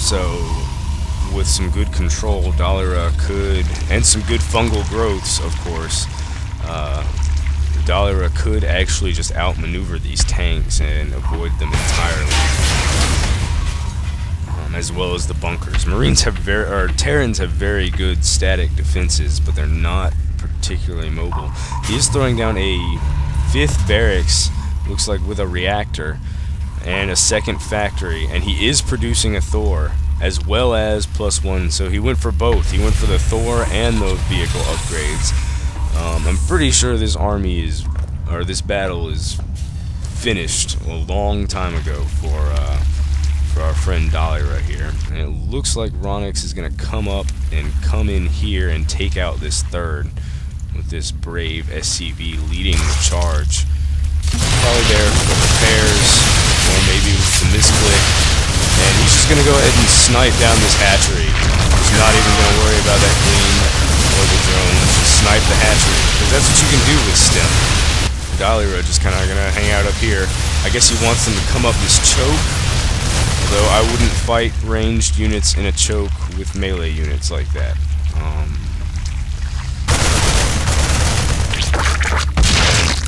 So, with some good control, Dahlira could, and some good fungal growths, of course, Dahlira could actually just outmaneuver these tanks and avoid them entirely, as well as the bunkers. Marines have Terrans have very good static defenses, but they're not particularly mobile. He is throwing down a 5th barracks, looks like with a reactor, and a 2nd factory, and he is producing a Thor, as well as +1, so he went for both. He went for the Thor and the vehicle upgrades. I'm pretty sure this army is, or this battle is finished a long time ago for our friend Dahlira here. And it looks like Ronix is going to come up and come in here and take out this 3rd with this brave SCV leading the charge. Probably there for repairs, or maybe with some misclick. And he's just going to go ahead and snipe down this hatchery. He's not even going to worry about that queen or the drone. Just snipe the hatchery, because that's what you can do with STEM. Dahlira just kind of going to hang out up here. I guess he wants them to come up this choke, although I wouldn't fight ranged units in a choke with melee units like that.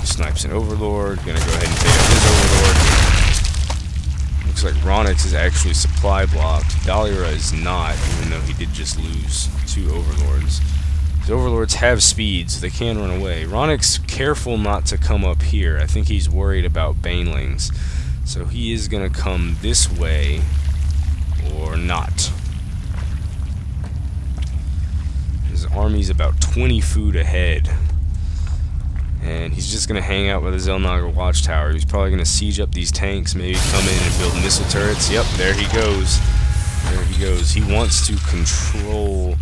Snipes an Overlord, gonna go ahead and take out his Overlord. Looks like Ronix is actually supply blocked. Dahlira is not, even though he did just lose 2 Overlords. His Overlords have speed, so they can run away. Ronix, careful not to come up here. I think he's worried about Banelings. So he is gonna come this way, or not. His army's about 20 food ahead. And he's just going to hang out with the Zelnaga watchtower. He's probably going to siege up these tanks, maybe come in and build missile turrets. Yep, there he goes. There he goes. He wants to control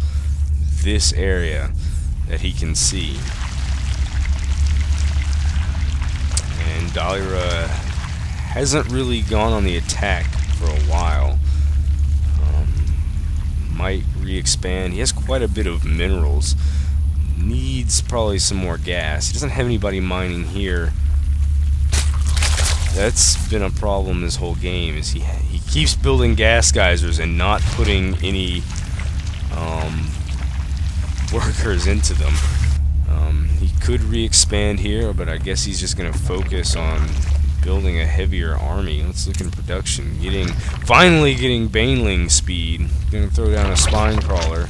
this area that he can see. And Dahlira hasn't really gone on the attack for a while. Might re-expand. He has quite a bit of minerals. Needs probably some more gas. He doesn't have anybody mining here. That's been a problem this whole game, is he keeps building gas geysers and not putting any workers into them. He could re-expand here, but I guess he's just going to focus on building a heavier army. Let's look in production. Finally getting Baneling speed. Going to throw down a spine crawler.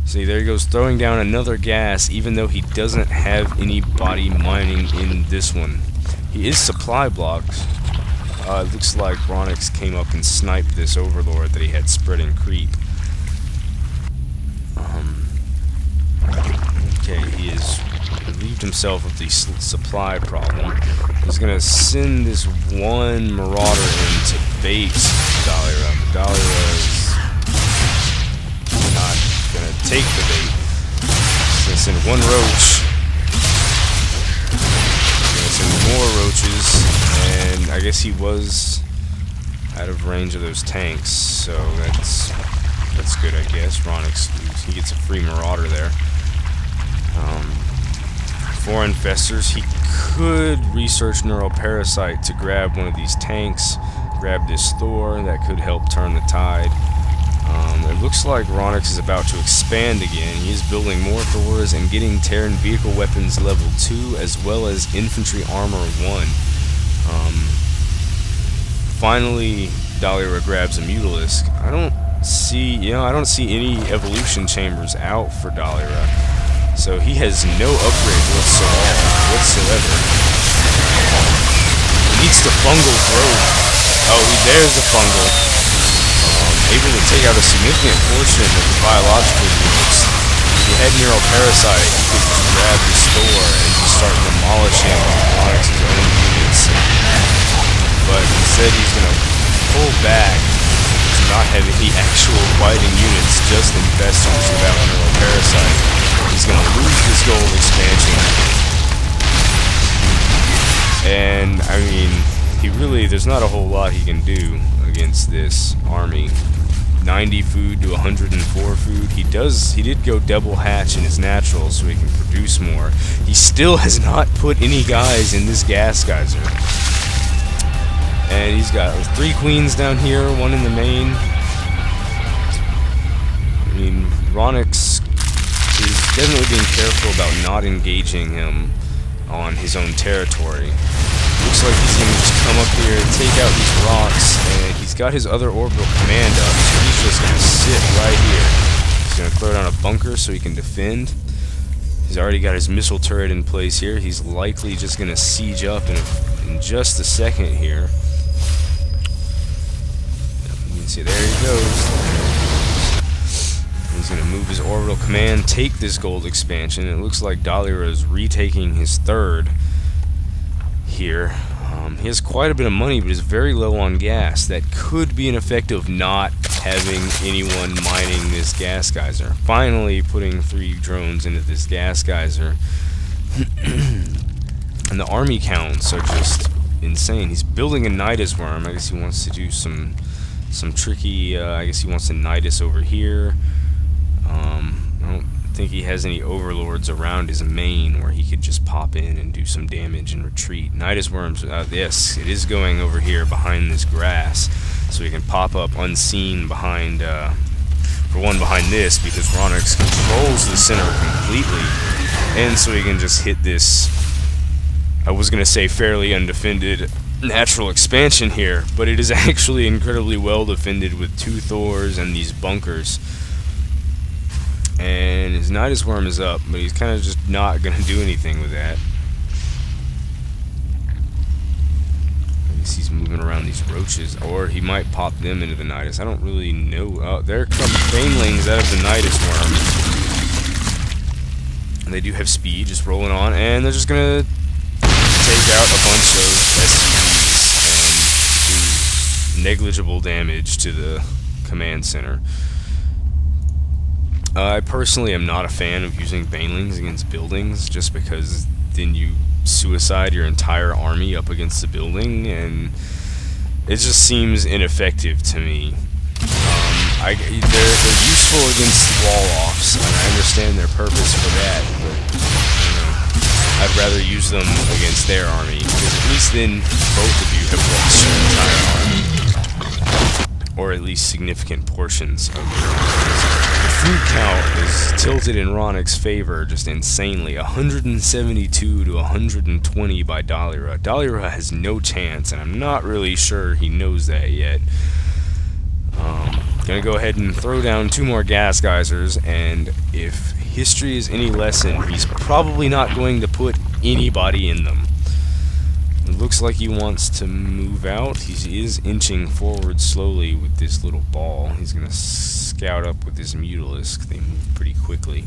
See, there he goes, throwing down another gas, even though he doesn't have anybody mining in this one. He is supply blocked. It looks like Ronix came up and sniped this Overlord that he had spreading creep. Okay, he has relieved himself of the supply problem. He's going to send this one Marauder in to bait Dahlira. Dahlira is not going to take the bait. He's going to send one roach. He's going to send more roaches. And I guess he was out of range of those tanks, so that's good, I guess. Ronix, he gets a free Marauder there. 4 infestors. He could research Neuroparasite to grab one of these tanks, grab this Thor. That could help turn the tide. It looks like Ronix is about to expand again. He is building more Thors and getting Terran vehicle weapons level 2 as well as infantry armor 1. Finally, Dahlira grabs a Mutalisk. I don't see any evolution chambers out for Dahlira. So he has no upgrades whatsoever. He needs the fungal growth. Oh, there's the fungal. Able to take out a significant portion of the biological units. If he had Neuroparasite, he could just grab this Thor and just start demolishing Ronix's own units. But instead he's going to pull back to not have any actual fighting units, just infestors without Neuroparasite. He's going to lose this gold expansion. And, I mean, there's not a whole lot he can do against this army. 90 food to 104 food. He did go double hatch in his natural so he can produce more. He still has not put any guys in this gas geyser. And he's got 3 queens down here, 1 in the main. mean, Ronix is definitely being careful about not engaging him on his own territory. Looks like he's going to just come up here and take out these rocks, and he's got his other orbital command up, so he's just going to sit right here. He's going to throw down a bunker so he can defend. He's already got his missile turret in place here. He's likely just going to siege up in just a second here. You can see, there he goes. He's going to move his orbital command, take this gold expansion. It looks like Dahlira is retaking his third here. He has quite a bit of money, but is very low on gas. That could be an effect of not having anyone mining this gas geyser. Finally putting 3 drones into this gas geyser. And the army counts are just insane. He's building a Nidus worm. I guess he wants to do some tricky, I guess he wants to Nidus over here. I don't think he has any overlords around his main where he could just pop in and do some damage and retreat. Nidus worms, yes, it is going over here behind this grass, so he can pop up unseen behind, for one, behind this, because Ronix controls the center completely, and so he can just hit this, I was going to say fairly undefended natural expansion here, but it is actually incredibly well defended with 2 Thors and these bunkers. And his Nidus worm is up, but he's kind of just not going to do anything with that. I guess he's moving around these roaches, or he might pop them into the Nidus. I don't really know. Oh, there come banelings out of the Nidus worm. And they do have speed, just rolling on, and they're just going to take out a bunch of SCVs and do negligible damage to the command center. I personally am not a fan of using banelings against buildings, just because then you suicide your entire army up against the building, and it just seems ineffective to me. They're useful against wall-offs, and I understand their purpose for that, but I'd rather use them against their army, because at least then both of you have lost your entire army, or at least significant portions of your army. The food count is tilted in Ronix's favor just insanely. 172 to 120 by Dahlira. Dahlira has no chance, and I'm not really sure he knows that yet. Gonna go ahead and throw down 2 more gas geysers, and if history is any lesson, he's probably not going to put anybody in them. It looks like he wants to move out. He is inching forward slowly with this little ball. He's going to scout up with his Mutalisk. They move pretty quickly.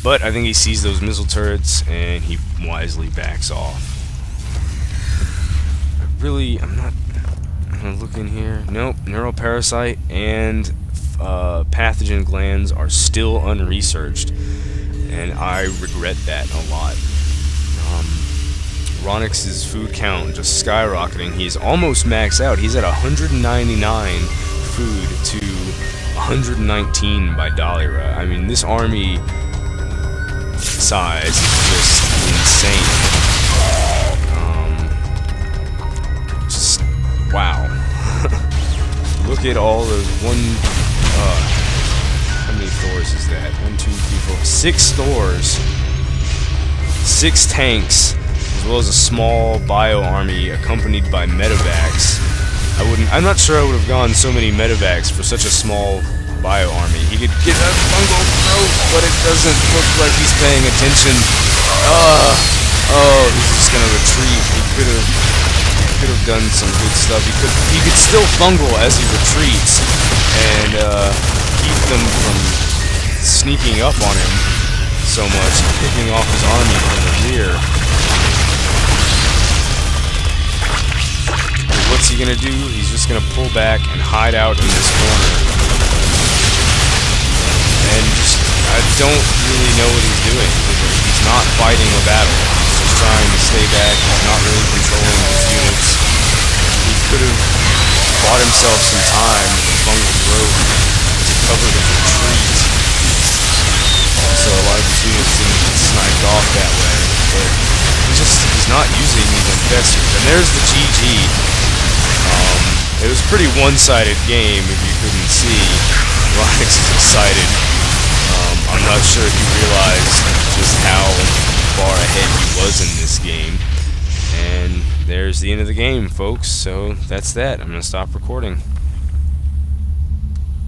But I think he sees those missile turrets, and he wisely backs off. I'm not going to look in here. Nope, neuroparasite and pathogen glands are still unresearched, and I regret that a lot. Ronix's food count just skyrocketing. He's almost maxed out. He's at 199 food to 119 by Dahlira. I mean, this army size is just insane. Just wow. Look at all those how many Thors is that? 1, 2, 3, 4, 6 Thors, 6 tanks, as well as a small bio army accompanied by medevacs. I'm not sure I would have gone so many medevacs for such a small bio army. He could get a fungal throat, but it doesn't look like he's paying attention. Oh, he's just gonna retreat. He could have done some good stuff. He could still fungal as he retreats and keep them from sneaking up on him so much, picking off his army from the rear. What's he gonna do? He's just gonna pull back and hide out in this corner. And I don't really know what he's doing. He's not fighting a battle. He's just trying to stay back. He's not really controlling his units. He could have bought himself some time with a fungal growth to cover his retreat, so a lot of his units didn't get sniped off that way. But he's not using these infestors. And there's the GG. It was a pretty one-sided game, if you couldn't see. Ronix is excited. I'm not sure he realized just how far ahead he was in this game. And there's the end of the game, folks. So that's that. I'm going to stop recording.